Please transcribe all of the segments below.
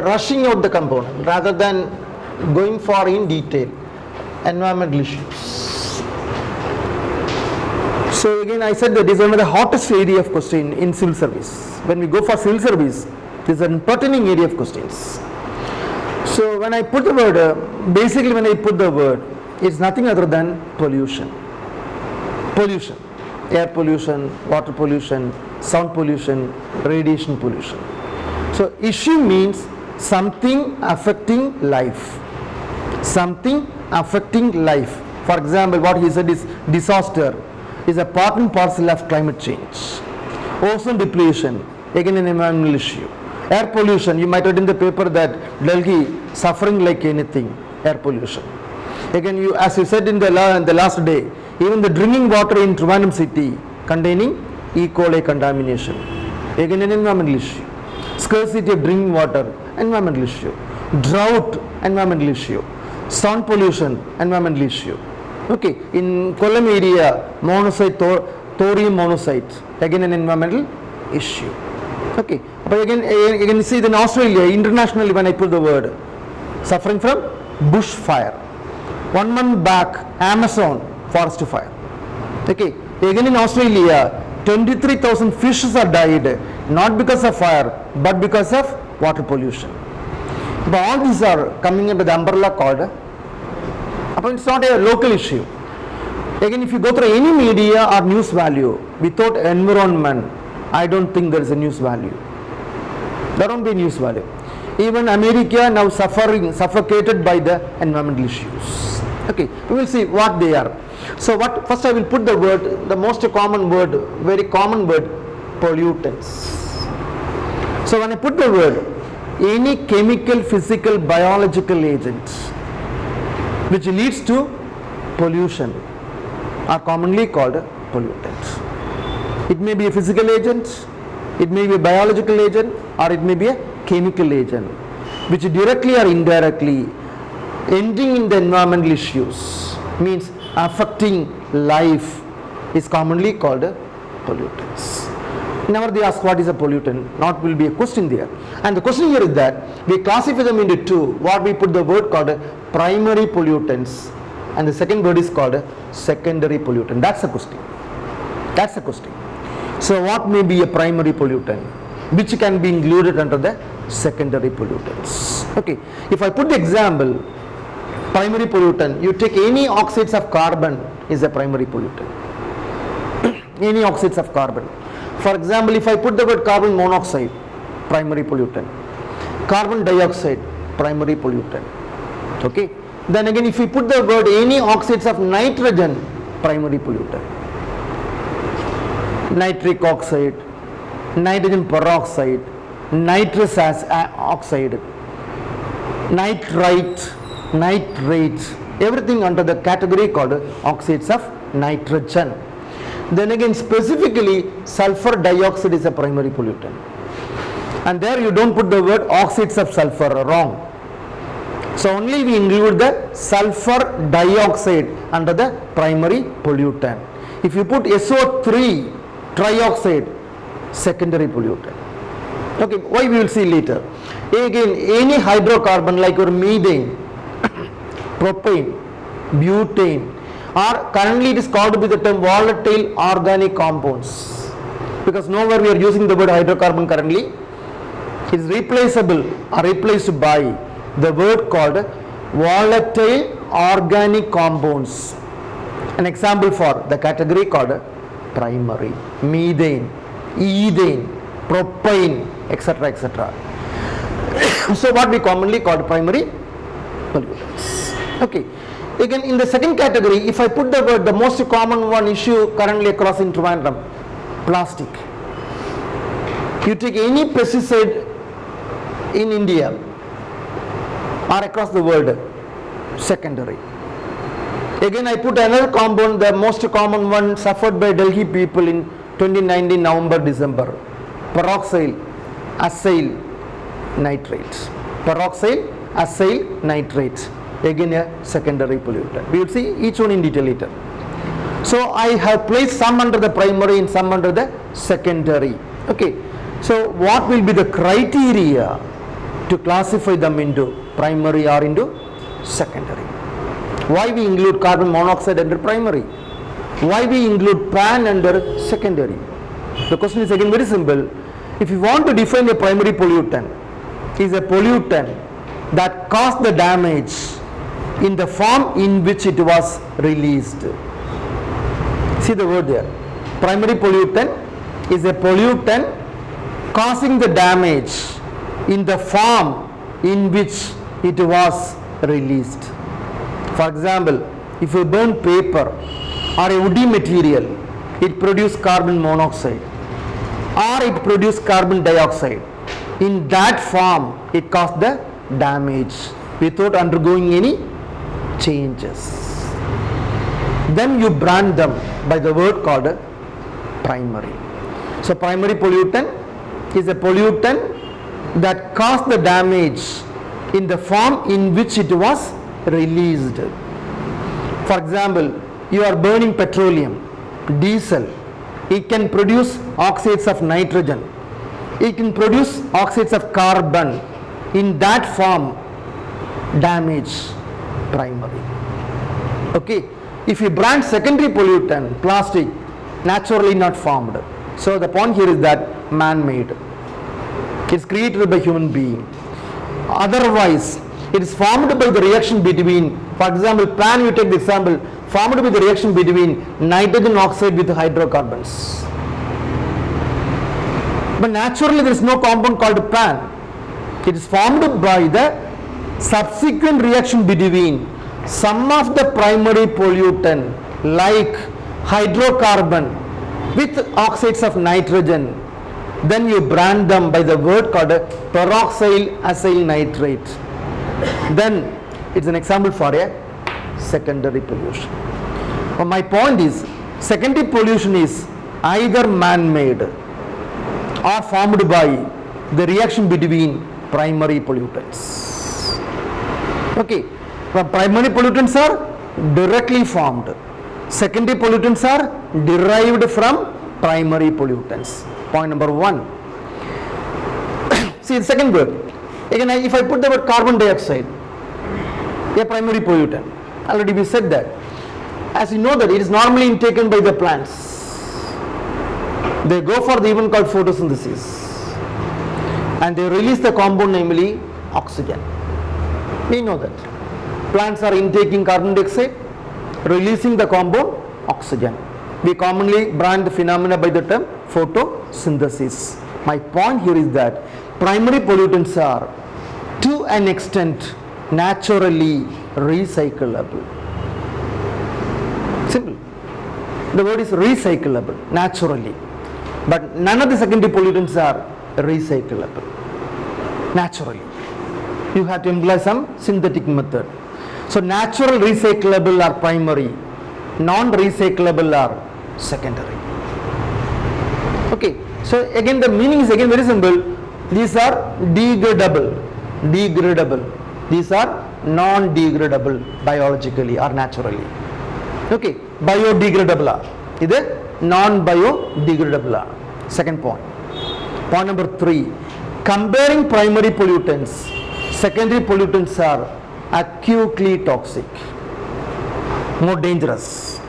rushing out the component rather than going for in detail. Environmental issues. So again I said that this is one of the hottest area of question in civil service. When we go for civil service, this is an pertinent area of questions. So when I put the word, basically when I put the word, it's nothing other than pollution. Pollution. Air pollution, water pollution, sound pollution, radiation pollution. So issue means something affecting life. Something affecting life. For example, what he said is disaster is a part and parcel of climate change. Ozone depletion, again an environmental issue. Air pollution, you might read in the paper that Delhi suffering like anything, air pollution. Again, you, as you said in the last day, even the drinking water in Trivandrum city containing E. coli contamination. Again an environmental issue. Scarcity of drinking water, environmental issue. Drought, environmental issue. Sound pollution, environmental issue. Okay, in Kollam area, monocyte, thorium monocyte, again an environmental issue. Okay, but again you see in Australia, internationally when I put the word, suffering from bushfire. 1 month back, Amazon forest fire. Okay, again in Australia, 23,000 fishes are died, not because of fire, but because of water pollution. But all these are coming under the umbrella called, it's not a local issue. Again, if you go through any media or news value, without environment, I don't think there is a news value. There won't be news value. Even America now suffocated by the environmental issues. Okay, we will see what they are. So first I will put the word, the most common word, very common word, pollutants. So when I put the word, any chemical, physical, biological agent which leads to pollution are commonly called pollutants. It may be a physical agent, it may be a biological agent, or it may be a chemical agent which directly or indirectly ending in the environmental issues, means affecting life, is commonly called pollutants. Never they ask what is a pollutant, not will be a question there. And the question here is that we classify them into two, what we put the word called primary pollutants, and the second word is called secondary pollutant. That's the question. That's the question. So what may be a primary pollutant which can be included under the secondary pollutants? Okay, if I put the example, primary pollutant, you take any oxides of carbon is a primary pollutant. Any oxides of carbon. For example, if I put the word carbon monoxide, primary pollutant. Carbon dioxide, primary pollutant. Okay. Then again, if we put the word any oxides of nitrogen, primary pollutant. Nitric oxide, nitrogen peroxide, nitrous oxide, nitrite, everything under the category called oxides of nitrogen. Then again, specifically sulfur dioxide is a primary pollutant, and there you don't put the word oxides of sulfur, wrong. So only we include the sulfur dioxide under the primary pollutant. If you put SO3 trioxide, secondary pollutant. Okay, why we will see later. Again, any hydrocarbon like your methane, propane, butane, or currently it is called with the term volatile organic compounds, because nowhere we are using the word hydrocarbon currently. It is replaceable or replaced by the word called volatile organic compounds. An example for the category called primary, methane, ethane, propane, etc., etc. So what we commonly call primary pollutants. Okay. Again, in the second category, if I put the word, the most common one issue currently across in Trivandrum, plastic. You take any pesticide in India or across the world, secondary. Again, I put another compound, the most common one suffered by Delhi people in 2019 November, December, peroxyl acyl nitrates. Peroxyl acyl nitrates. Again a secondary pollutant. We will see each one in detail later. So I have placed some under the primary and some under the secondary. Okay. So what will be the criteria to classify them into primary or into secondary. Why we include carbon monoxide under primary? Why we include PAN under secondary? The question is again very simple. If you want to define a primary pollutant, it is a pollutant that caused the damage in the form in which it was released. See the word there. Primary pollutant is a pollutant causing the damage in the form in which it was released. For example, if you burn paper or a woody material, it produces carbon monoxide or it produces carbon dioxide. In that form, it caused the damage without undergoing any changes. Then you brand them by the word called primary. So primary pollutant is a pollutant that caused the damage in the form in which it was released. For example, you are burning petroleum, diesel. It can produce oxides of nitrogen. It can produce oxides of carbon. In that form, damage primary. Okay. If you brand secondary pollutant, plastic, naturally not formed. So the point here is that man-made. It's created by human being. Otherwise, it is formed by the reaction between, for example, PAN, you take the example, formed by the reaction between nitrogen oxide with hydrocarbons. But naturally there is no compound called PAN. It is formed by the subsequent reaction between some of the primary pollutant like hydrocarbon with oxides of nitrogen. Then you brand them by the word called peroxyl acyl nitrate. Then it's an example for a secondary pollution. My point is, secondary pollution is either man-made or formed by the reaction between primary pollutants. Okay, primary pollutants are directly formed. Secondary pollutants are derived from primary pollutants. Point number one. See the second word. Again, if I put the word carbon dioxide, a primary pollutant. Already we said that. As you know that it is normally intaken by the plants. They go for the event called photosynthesis. And they release the compound, namely oxygen. We know that. Plants are intaking carbon dioxide, releasing the compound oxygen. We commonly brand the phenomena by the term photosynthesis. My point here is that primary pollutants are to an extent naturally recyclable. Simple. The word is recyclable, naturally. But none of the secondary pollutants are recyclable naturally. You have to employ some synthetic method. So natural recyclable are primary, non-recyclable are secondary. Okay, so again the meaning is again very simple. These are degradable. These are non-degradable biologically or naturally. Okay, biodegradable are. This non-biodegradable are. Second point. Point number 3. Comparing primary pollutants, secondary pollutants are acutely toxic, more dangerous.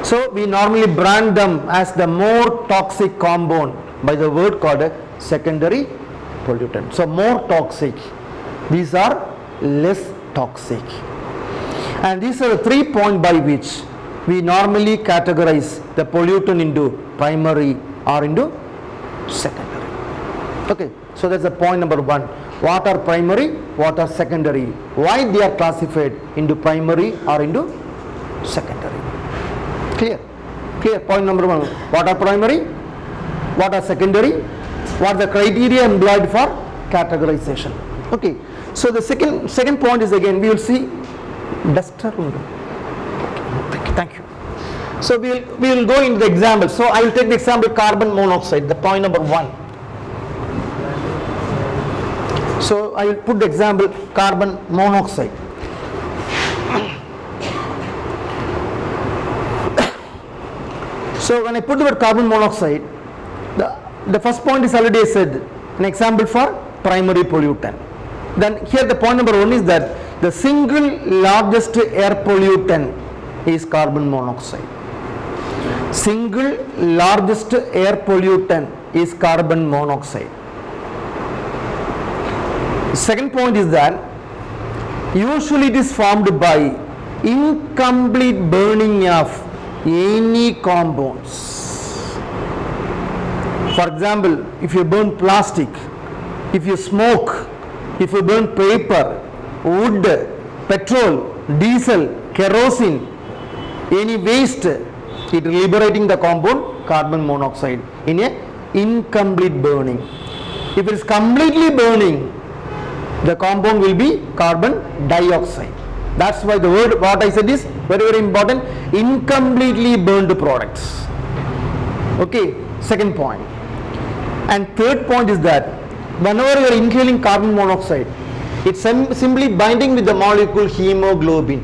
So we normally brand them as the more toxic compound by the word called a secondary pollutant. So more toxic. These are less toxic. And these are the 3 points by which we normally categorize the pollutant into primary or into secondary. Okay, so that's the point number 1. What are primary, what are secondary, why they are classified into primary or into secondary. Clear? Clear. Point number 1. What are primary, what are secondary, what are the criteria employed for categorization. Okay, so the second point is, again we will see duster. Thank you. So we will go into the example. So I will take the example carbon monoxide, the point number 1. So I will put the example carbon monoxide. So when I put the word carbon monoxide, the first point is already said, an example for primary pollutant. Then here the point number 1 is that the single largest air pollutant is carbon monoxide. Single largest air pollutant is carbon monoxide. Second point is that usually it is formed by incomplete burning of any compounds. For example, if you burn plastic, if you smoke, if you burn paper, wood, petrol, diesel, kerosene, any waste, it liberating the compound carbon monoxide in a incomplete burning. If it is completely burning, the compound will be carbon dioxide. That's why the word what I said is very, very important. Incompletely burned products. Okay, second point. And third point is that whenever you are inhaling carbon monoxide, it's simply binding with the molecule hemoglobin,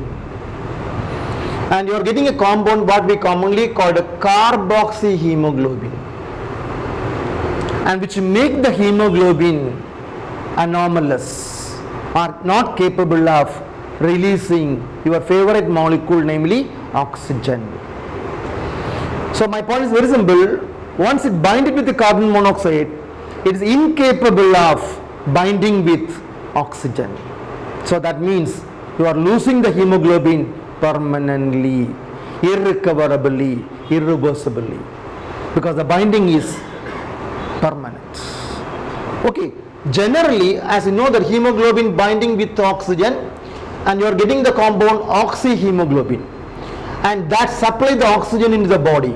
and you are getting a compound what we commonly call a carboxyhemoglobin, and which make the hemoglobin anomalous or not capable of releasing your favorite molecule, namely oxygen. So my point is very simple. Once it binded with the carbon monoxide, it is incapable of binding with oxygen. So that means you are losing the hemoglobin permanently, irrecoverably, irreversibly, because the binding is permanent. Okay, generally, as you know, that hemoglobin binding with oxygen, and you are getting the compound oxyhemoglobin, and that supply the oxygen into the body.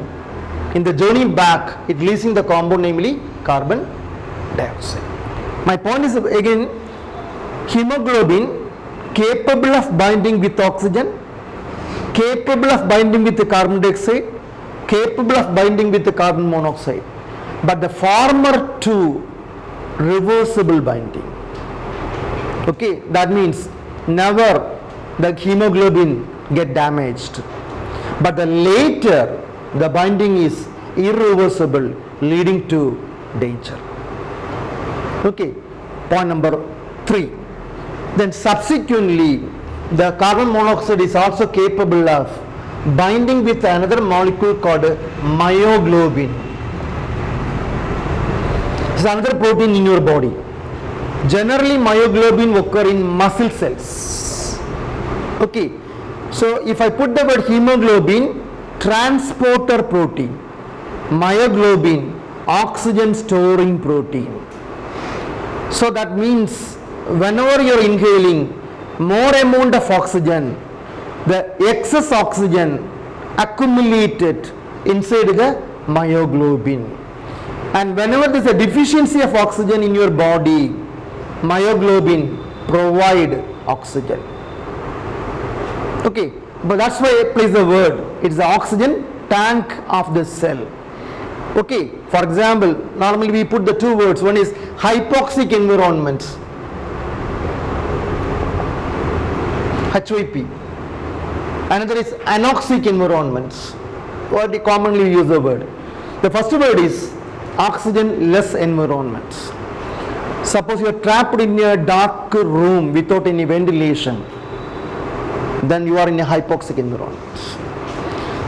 In the journey back, it releasing the compound, namely carbon dioxide. My point is again, hemoglobin capable of binding with oxygen, capable of binding with the carbon dioxide, capable of binding with the carbon monoxide, but the former two reversible binding. Okay, that means never the hemoglobin get damaged, but the later the binding is irreversible, leading to danger. Okay, point number 3. Then subsequently the carbon monoxide is also capable of binding with another molecule called myoglobin. It's another protein in your body. Generally myoglobin occur in muscle cells. Okay, so if I put the word hemoglobin, transporter protein, myoglobin, oxygen storing protein. So that means whenever you are inhaling more amount of oxygen, the excess oxygen accumulated inside the myoglobin, and whenever there is a deficiency of oxygen in your body, myoglobin provide oxygen. Okay, but that's why I place the word, it is the oxygen tank of the cell. Okay, for example, normally we put the two words, one is hypoxic environments, HYP, another is anoxic environments, what we commonly use the word. The first word is oxygen less environments. Suppose you are trapped in a dark room without any ventilation, then you are in a hypoxic environment.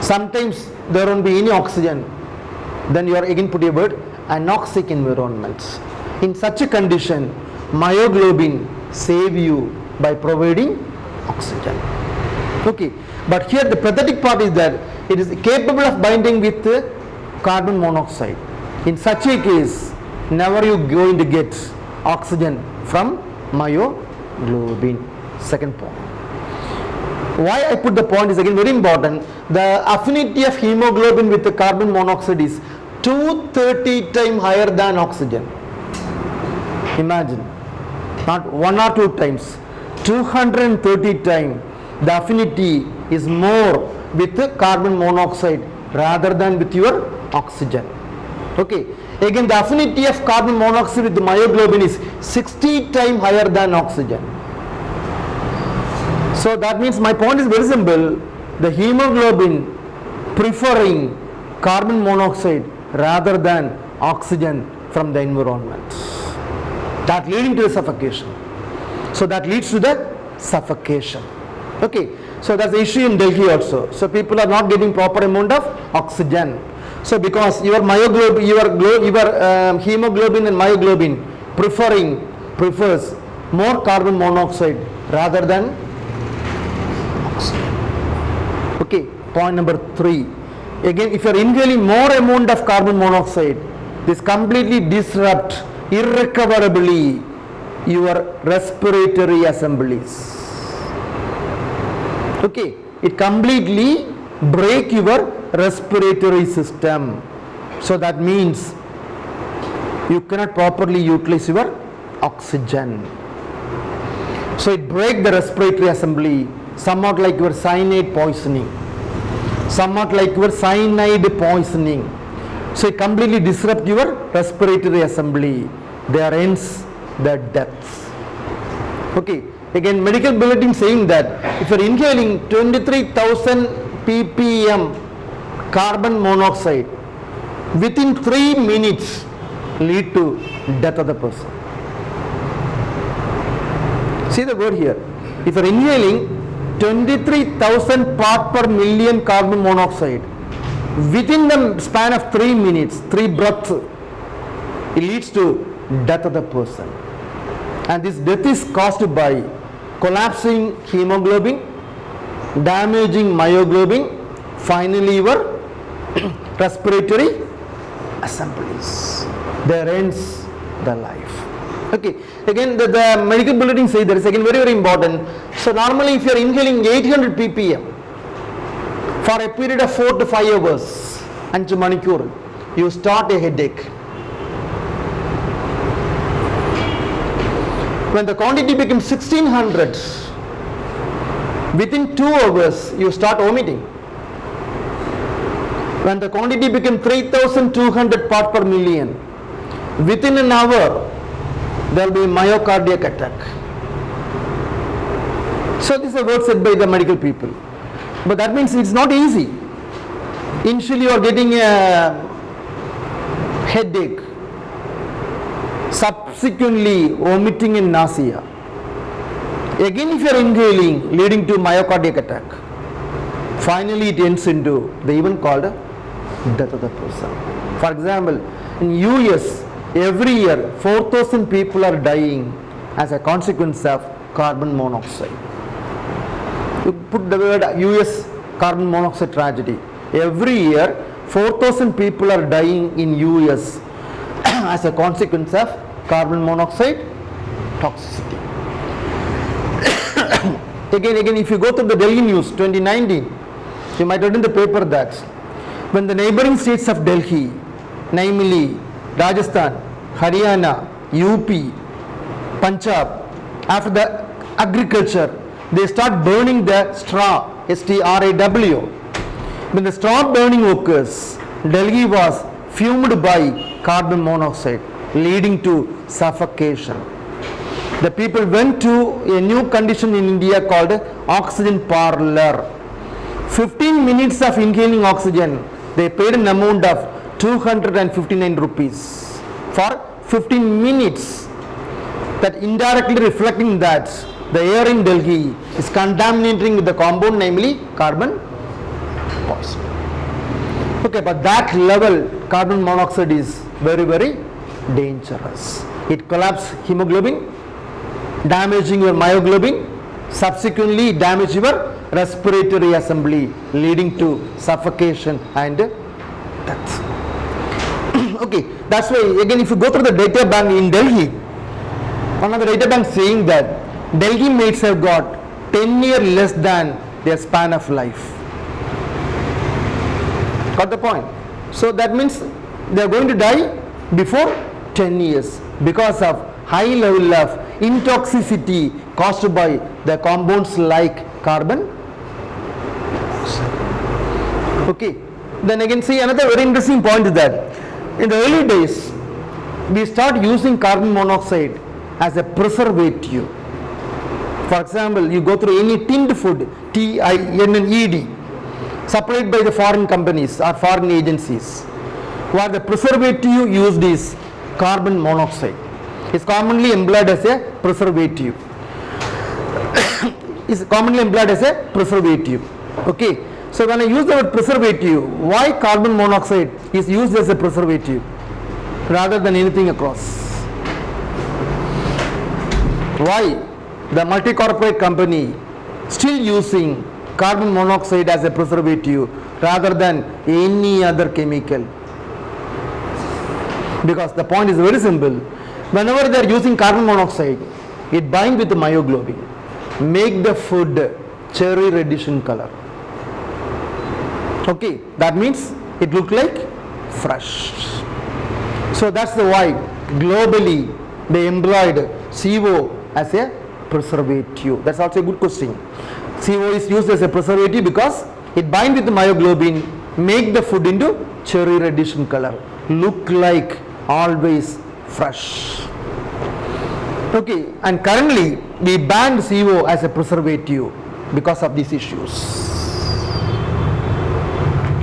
Sometimes there won't be any oxygen, then you are again put a word anoxic environments. In such a condition, myoglobin save you by providing oxygen. Okay, but here the pathetic part is that it is capable of binding with carbon monoxide. In such a case, never you going to get oxygen from myoglobin. Second point. Why I put the point is again very important. The affinity of hemoglobin with the carbon monoxide is 230 times higher than oxygen. Imagine, not 1 or 2 times, 230 times the affinity is more with the carbon monoxide rather than with your oxygen. Okay, again the affinity of carbon monoxide with the myoglobin is 60 times higher than oxygen. So that means my point is very simple, the hemoglobin preferring carbon monoxide rather than oxygen from the environment, that leading to the suffocation. So that leads to the suffocation. Okay, so that's the issue in Delhi also. So people are not getting proper amount of oxygen. So because your myoglobin, your hemoglobin and myoglobin prefers more carbon monoxide rather than oxygen. Okay, point number 3. Again, if you are inhaling more amount of carbon monoxide, this completely disrupt irrecoverably your respiratory assemblies. Okay, it completely break your respiratory system. So that means you cannot properly utilize your oxygen. So it break the respiratory assembly, somewhat like your cyanide poisoning. So it completely disrupt your respiratory assembly. There ends the death. Okay, again medical bulletin saying that if you are inhaling 23,000 ppm carbon monoxide, within 3 minutes lead to death of the person. See the word here. If you are inhaling 23,000 part per million carbon monoxide, within the span of 3 minutes, 3 breaths, it leads to death of the person. And this death is caused by collapsing hemoglobin, damaging myoglobin, finally your respiratory assemblies. There ends the life. Okay, again the medical bulletin says that is again very important. So normally if you are inhaling 800 ppm for a period of 4 to 5 hours, 5 manicure, you start a headache. When the quantity becomes 1600, within 2 hours you start vomiting. When the quantity becomes 3200 part per million, within an hour there will be myocardiac attack. So this is a word said by the medical people. But that means it's not easy. Initially you are getting a headache, subsequently vomiting and nausea. Again if you are inhaling, leading to myocardiac attack. Finally it ends into the event called death of the person. For example, in US every year 4,000 people are dying as a consequence of carbon monoxide. You put the word US carbon monoxide tragedy. Every year 4,000 people are dying in US as a consequence of carbon monoxide toxicity. Again if you go to the Delhi news 2019, you might read in the paper that when the neighboring states of Delhi, namely Rajasthan, Haryana, UP, Punjab, after the agriculture, they start burning the straw, STRAW. When the straw burning occurs, Delhi was fumed by carbon monoxide, leading to suffocation. The people went to a new condition in India called oxygen parlor. 15 minutes of inhaling oxygen, they paid an amount of 259 rupees for 15 minutes. That indirectly reflecting that the air in Delhi is contaminating with the compound, namely carbon poison. Okay, but that level carbon monoxide is very, very dangerous. It collapses hemoglobin, damaging your myoglobin, subsequently damage your respiratory assembly, leading to suffocation and death. Okay, that's why again if you go through the data bank in Delhi, one of the data banks saying that Delhi maids have got 10 years less than their span of life. Got the point? So that means they are going to die before 10 years because of high level of intoxicity caused by the compounds like carbon. Okay, then again see another very interesting point is that in the early days we start using carbon monoxide as a preservative. For example, you go through any tinned food, TINNED, supplied by the foreign companies or foreign agencies, where the preservative used is carbon monoxide. It's commonly employed as a preservative. is commonly employed as a preservative. Okay, so when I use the word preservative, why carbon monoxide is used as a preservative rather than anything across? Why the multi-corporate company still using carbon monoxide as a preservative rather than any other chemical? Because the point is very simple. Whenever they are using carbon monoxide, it binds with the myoglobin, make the food cherry reddish in color. Okay, that means it look like fresh. So that's the why globally they employed CO as a preservative. That's also a good question. CO is used as a preservative because it binds with the myoglobin, make the food into cherry reddish in color, look like always fresh. Okay, and currently we banned CO as a preservative because of these issues.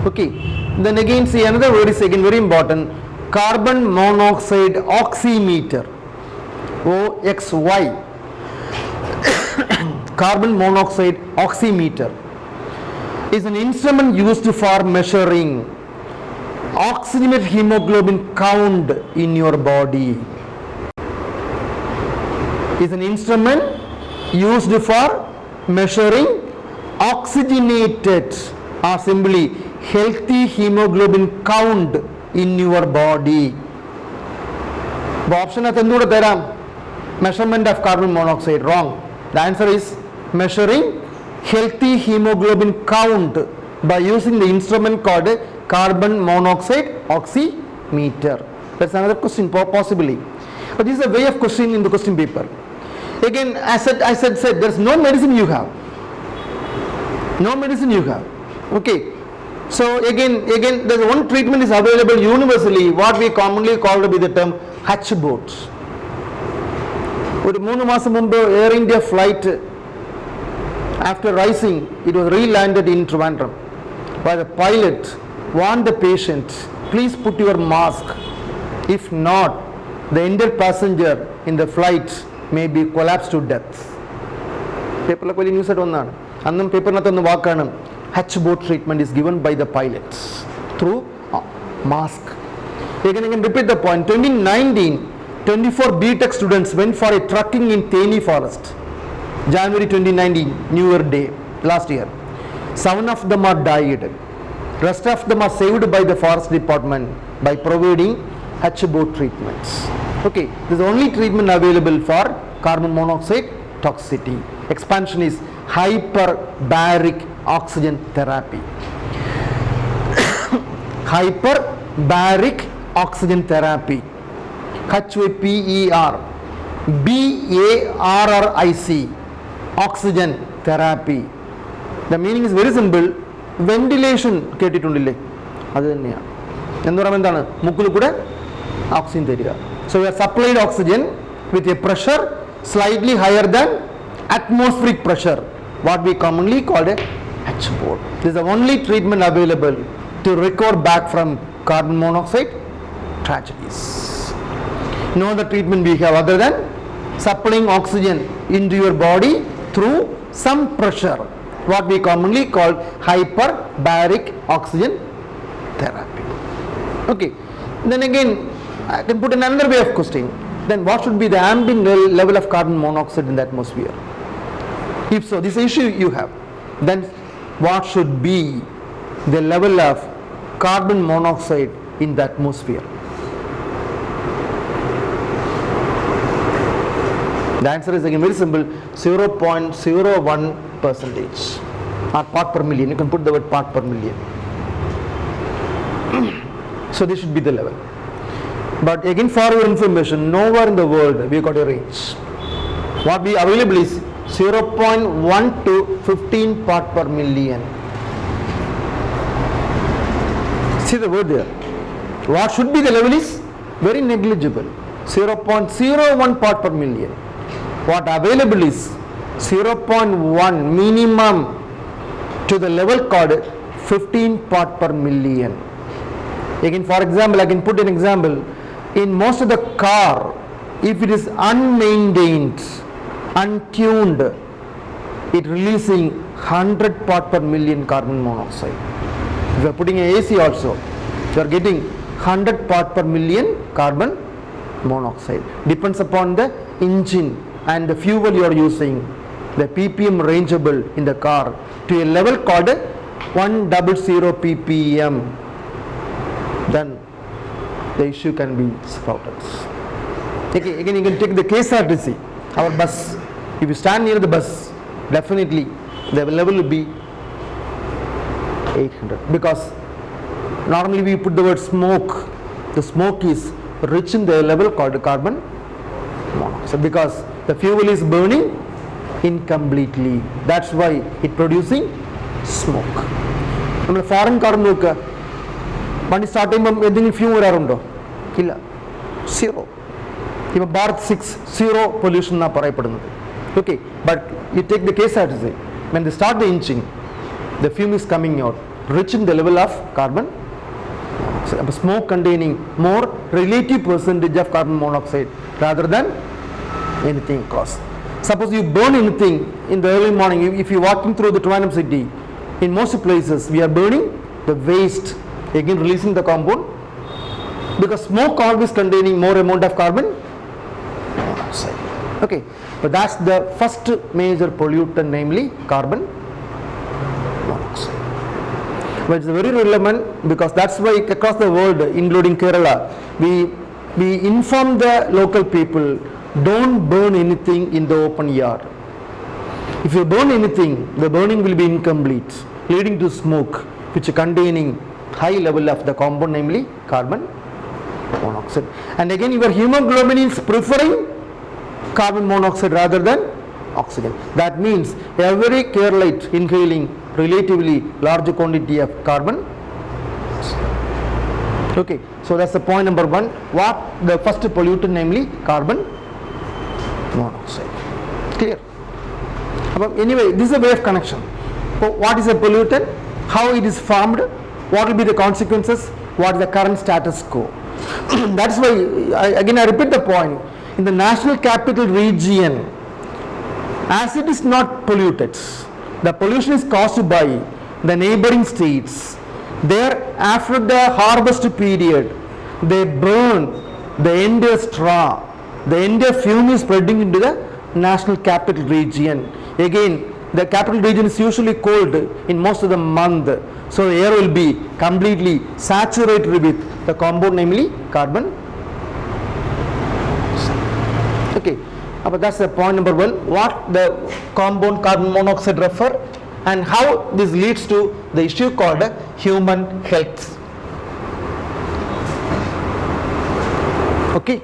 Okay, then again see another word is again very important, carbon monoxide oximeter, OXY. Carbon monoxide oximeter is an instrument used for measuring oxygenated hemoglobin count in your body. Is an instrument used for measuring oxygenated or simply healthy hemoglobin count in your body. The option at the measurement of carbon monoxide, wrong. The answer is measuring healthy hemoglobin count by using the instrument called carbon monoxide oximeter. That's another question possibly. But this is a way of question in the question paper. Again, as I said, there's no medicine you have. No medicine you have. Okay. So again, there's one treatment is available universally, what we commonly call with the term hatchboat. ഒരു 3 മാസം മുമ്പ് air India flight after rising, it was re-landed in Trivandrum. By the pilot warned the patient, please put your mask. If not, the entire passenger in the flight may be collapsed to death. പേപ്പറിലൊക്കെ വലിയ news ആയിട്ട് വന്നതാണ്. അന്നും പേപ്പറിനകത്തൊന്ന് വാക്കാണ് hatchboat treatment is given by the pilots through mask. Again, repeat the point. 2019, 24 BTech students went for a trekking in Theni forest. January 2019, New Year Day, last year. 7 of them are died. Rest of them are saved by the forest department by providing hatchboat treatments. Okay, this is the only treatment available for carbon monoxide toxicity. Expansion is hyperbaric oxygen therapy. Hyperbaric oxygen therapy. HYPER BARRIC oxygen therapy. The meaning is very simple. Ventilation കേട്ടിട്ടുണ്ടല്ലേ, അത് തന്നെയാണ്. എന്ന് പറയുമ്പോൾ എന്താണ്, മുക്കിൽ കൂടെ oxygen തരിക. So we are supplied oxygen with a pressure slightly higher than atmospheric pressure, what we commonly call a hatchboat. This is the only treatment available to recover back from carbon monoxide tragedies. No other treatment we have other than supplying oxygen into your body through some pressure, what we commonly call hyperbaric oxygen therapy. Okay, then again I can put in another way of questioning, then what should be the ambient level of carbon monoxide in the atmosphere? If so, this issue you have, then what should be the level of carbon monoxide in the atmosphere? The answer is again very simple, 0.01% or part per million. You can put the word part per million. So this should be the level. But again, for your information, nowhere in the world we got a range. What we available is 0.1 to 15 part per million. See the word there. What should be the level is very negligible, 0.01 part per million. What available is 0.1 minimum to the level called 15 part per million. Again, for example, I can put an example. In most of the car, if it is unmaintained, untuned, it releasing 100 part per million carbon monoxide. If you are putting a AC also, you are getting 100 part per million carbon monoxide. Depends upon the engine and the fuel you are using, the ppm rangeable in the car to a level called 100 ppm, then the issue can be sprouted. Okay, again you can take the KSRTC, our bus. If you stand near the bus, definitely the level will be 800, because normally we put the word smoke. The smoke is rich in the level called carbon monoxide, because the fuel is burning incompletely. That's why it producing smoke. നമ്മൾ foreign car നോക്കുക, വണ്ടി start ചെയ്യുമ്പോൾ എന്തെങ്കിലും fume വരാറുണ്ടോ? ഇല്ല, zero. ഇപ്പോൾ Bharat 6 zero pollution എന്നാണ് പറയപ്പെടുന്നത്. Okay, but you take the KSRTC, when they start the engine, the fume is coming out rich in the level of carbon monoxide, smoke containing more relative percentage of carbon monoxide rather than anything else. Suppose you burn anything in the early morning, if you walking through the Trivandrum city, in most places we are burning the waste, again releasing the compound, because smoke always containing more amount of carbon monoxide. Okay, but that's the first major pollutant, namely carbon monoxide. But it's very relevant, because that's why across the world, including Kerala, we inform the local people, don't burn anything in the open yard. If you burn anything, the burning will be incomplete, leading to smoke which containing high level of the compound, namely carbon monoxide. And again, your hemoglobin is preferring carbon monoxide rather than oxygen. That means every Keralite inhaling relatively large quantity of carbon. Okay, so that's the point number 1. What the first pollutant, namely carbon monoxide. Clear? Anyway, this is a way of connection. So what is a pollutant? How it is formed? What will be the consequences? What is the current status quo? That's why I repeat the point. In the national capital region, as it is not polluted, the pollution is caused by the neighboring states. There, after the harvest period, they burn the entire straw. The entire fume is spreading into the national capital region. Again, the capital region is usually cold in most of the month, so the air will be completely saturated with the compound, namely carbon. Okay, but that's the point number 1. What the compound carbon monoxide refer, and how this leads to the issue called human health. Okay.